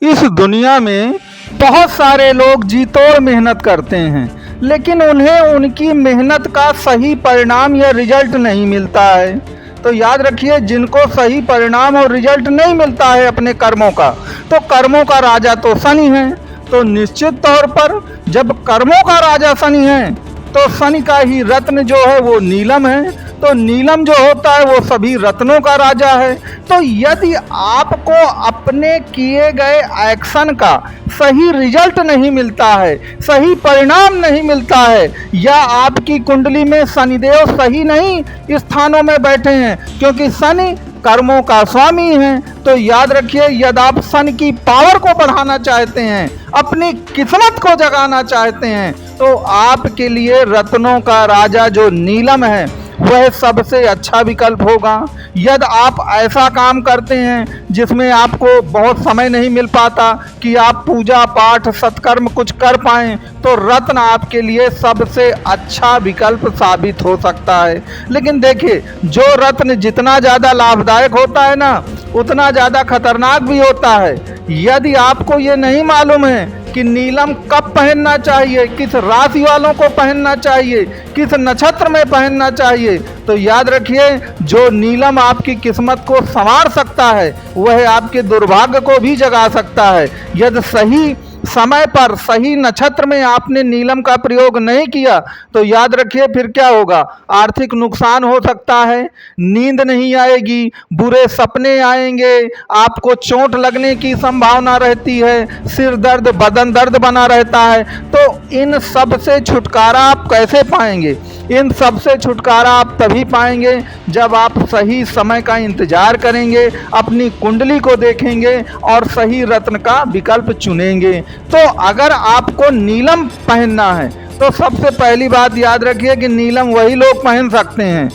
इस दुनिया में बहुत सारे लोग जी तोड़ मेहनत करते हैं, लेकिन उन्हें उनकी मेहनत का सही परिणाम या रिजल्ट नहीं मिलता है। तो याद रखिए, जिनको सही परिणाम और रिजल्ट नहीं मिलता है अपने कर्मों का, तो कर्मों का राजा तो शनि है। तो निश्चित तौर पर जब कर्मों का राजा शनि है, तो शनि का ही रत्न जो है वो नीलम है। तो नीलम जो होता है वो सभी रत्नों का राजा है। तो यदि आपको अपने किए गए एक्शन का सही रिजल्ट नहीं मिलता है, सही परिणाम नहीं मिलता है, या आपकी कुंडली में शनिदेव सही नहीं स्थानों में बैठे हैं, क्योंकि शनि कर्मों का स्वामी है, तो याद रखिए, यदि आप शनि की पावर को बढ़ाना चाहते हैं, अपनी किस्मत को जगाना चाहते हैं, तो आपके लिए रत्नों का राजा जो नीलम है वह सबसे अच्छा विकल्प होगा। यदि आप ऐसा काम करते हैं जिसमें आपको बहुत समय नहीं मिल पाता कि आप पूजा पाठ सत्कर्म कुछ कर पाएं, तो रत्न आपके लिए सबसे अच्छा विकल्प साबित हो सकता है। लेकिन देखिए, जो रत्न जितना ज़्यादा लाभदायक होता है ना, उतना ज़्यादा खतरनाक भी होता है। यदि आपको ये नहीं मालूम है कि नीलम कब पहनना चाहिए, किस राशि वालों को पहनना चाहिए, किस नक्षत्र में पहनना चाहिए, तो याद रखिए, जो नीलम आपकी किस्मत को संवार सकता है वह आपके दुर्भाग्य को भी जगा सकता है। यदि सही समय पर सही नक्षत्र में आपने नीलम का प्रयोग नहीं किया, तो याद रखिए फिर क्या होगा, आर्थिक नुकसान हो सकता है, नींद नहीं आएगी, बुरे सपने आएंगे, आपको चोट लगने की संभावना रहती है, सिर दर्द बदन दर्द बना रहता है। तो इन सब से छुटकारा आप कैसे पाएंगे? इन सब से छुटकारा आप तभी पाएंगे जब आप सही समय का इंतजार करेंगे, अपनी कुंडली को देखेंगे और सही रत्न का विकल्प चुनेंगे। तो अगर आपको नीलम पहनना है, तो सबसे पहली बात याद रखिए कि नीलम वही लोग पहन सकते हैं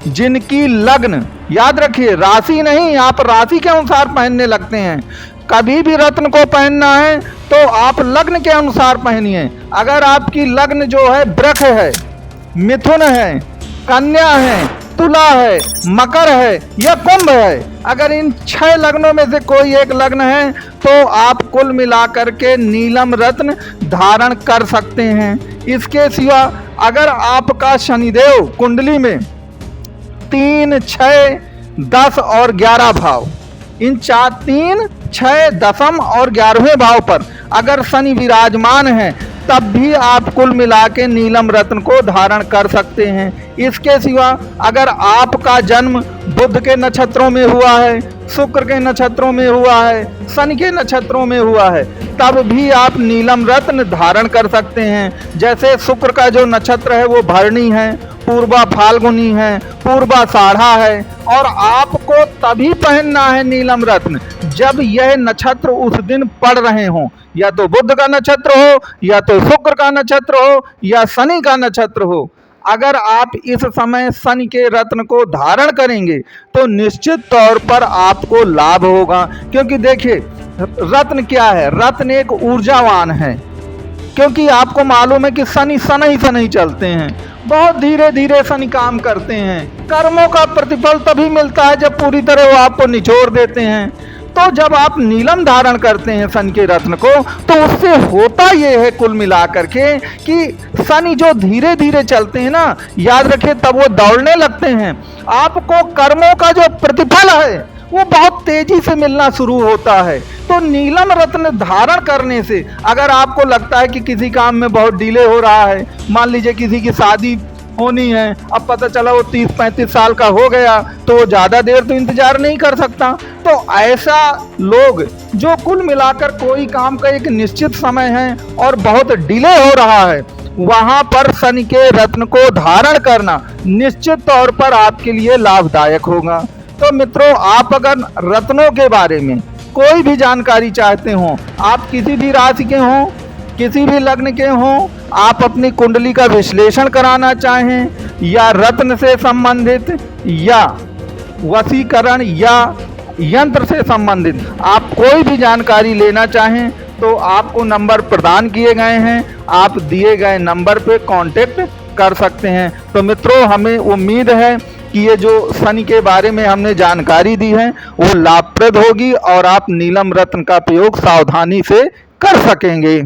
जिनकी लग्न, याद रखिए राशि नहीं, आप राशि के अनुसार पहनने लगते हैं। कभी भी रत्न को पहनना है तो आप लग्न के अनुसार पहनिए। अगर आपकी लग्न जो है वृष है, मिथुन है, कन्या है, तुला है, मकर है या कुंभ है, अगर इन 6 लग्नों में से कोई एक लग्न है, तो आप कुल मिलाकर के नीलम रत्न धारण कर सकते हैं। इसके सिवा अगर आपका शनिदेव कुंडली में 3, 6, 10 और 11 भाव, इन 3, 6, 10 और 11वें भाव पर अगर शनि विराजमान है, तब भी आप कुल मिला के नीलम रत्न को धारण कर सकते हैं। इसके सिवा अगर आपका जन्म बुध के नक्षत्रों में हुआ है, शुक्र के नक्षत्रों में हुआ है, शनि के नक्षत्रों में हुआ है, तब भी आप नीलम रत्न धारण कर सकते हैं। जैसे शुक्र का जो नक्षत्र है वो भरणी है, पूर्वा फाल्गुनी है, पूर्वा साढ़ा है, और आपको तभी पहनना है नीलम रत्न जब यह नक्षत्र उस दिन पड़ रहे हों, या तो बुध का नक्षत्र हो, या तो शुक्र का नक्षत्र हो, या शनि का नक्षत्र हो। अगर आप इस समय शनि के रत्न को धारण करेंगे तो निश्चित तौर पर आपको लाभ होगा। क्योंकि देखिए, रत्न क्या है, रत्न एक ऊर्जावान है। क्योंकि आपको मालूम है कि शनि शनि चलते हैं, बहुत धीरे धीरे शनि काम करते हैं। कर्मों का प्रतिफल तभी मिलता है जब पूरी तरह वो आपको निचोड़ देते हैं। तो जब आप नीलम धारण करते हैं शनि के रत्न को, तो उससे होता ये है कुल मिलाकर के कि शनि जो धीरे धीरे चलते हैं ना, याद रखिए तब वो दौड़ने लगते हैं। आपको कर्मों का जो प्रतिफल है वो बहुत तेजी से मिलना शुरू होता है। तो नीलम रत्न धारण करने से अगर आपको लगता है कि किसी काम में बहुत डिले हो रहा है, मान लीजिए किसी की शादी होनी है, अब पता चला वो 30-35 साल का हो गया, तो ज़्यादा देर तो इंतजार नहीं कर सकता। तो ऐसा लोग जो कुल मिलाकर कोई काम का एक निश्चित समय है और बहुत डिले हो रहा है, वहाँ पर शनि के रत्न को धारण करना निश्चित तौर पर आपके लिए लाभदायक होगा। तो मित्रों, आप अगर रत्नों के बारे में कोई भी जानकारी चाहते हो, आप किसी भी राशि के हों, किसी भी लग्न के हों, आप अपनी कुंडली का विश्लेषण कराना चाहें, या रत्न से संबंधित, या वशीकरण, या यंत्र से संबंधित आप कोई भी जानकारी लेना चाहें, तो आपको नंबर प्रदान किए गए हैं, आप दिए गए नंबर पे कांटेक्ट कर सकते हैं। तो मित्रों, हमें उम्मीद है कि ये जो शनि के बारे में हमने जानकारी दी है वो लाभप्रद होगी और आप नीलम रत्न का प्रयोग सावधानी से कर सकेंगे।